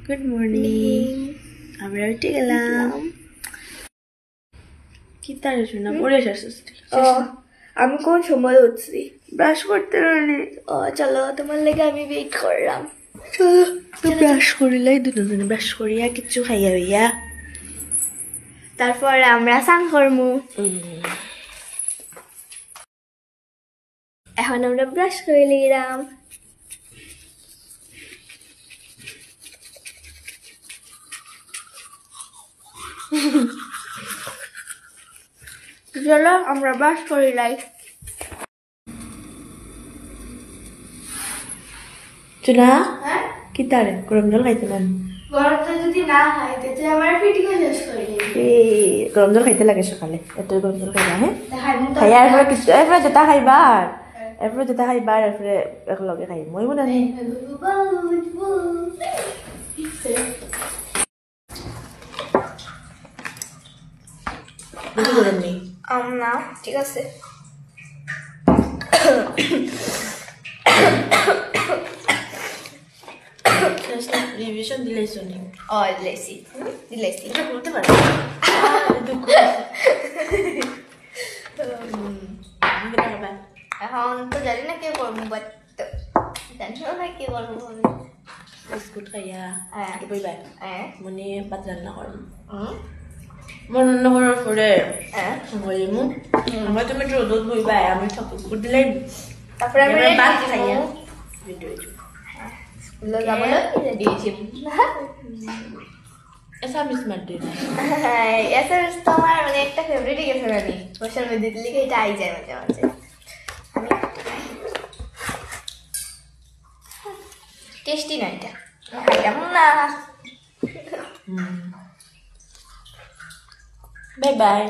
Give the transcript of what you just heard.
Good morning. আমরা উঠে গেলাম। কি তার শোনা পড়ে আসছিস? আমি কোন সময় উঠছি? ব্রাশ করতে পারি। চলো তোমার লেগে আমি ওয়েট করলাম। চলো তো ব্রাশ করিলাই, দুজনে ব্রাশ করিয়া কিছু খাইয়া হইয়া তারপরে আমরা স্নান করমু। এখন আমরা ব্রাশ করে নিলাম। চলো আমরা ব্রাশ করিলাই। চুনা কি তারে গরম জল খাইতে না? গরম জল যদি না খাইতে তো আমার পিটিকে শেষ করে দিই। গরম জল খাইতে লাগে সকালে, এত গরম জল খাইবা। হ্যাঁ খাইয়া এরপরে কিছু এরপরে যেটা খাইবার, এরপরে একলগে খাই মই মনে নেই। বেশি গরম নেই না, ঠিক আছে। রিভিশন দিলাইছো নি? দিলাইছি এটা বলতে পারো? এখন তো জানি না কে করবো, বাট জানিও না কে করবো। বিস্কুট খাইয়া বইবা মনে ভাত রান্না করবো। মই রান্না করার পরে বলিমু আমার তুমি রোদত বইবা, আমি ঠাকুর দিলাই। তারপরে আমি ভাত খাইয়া ভিডিও স্কুলে যাবো দিয়েছি। এসামিস মারতে এসএমএস তো আমার মানে একটা ফেভারিটই গেছে না, সোশ্যাল মিডিয়াতে লিখে এটা আই যায় মাঝে মাঝে। আমি টেস্টি না এটা, কেমন না। Bye bye.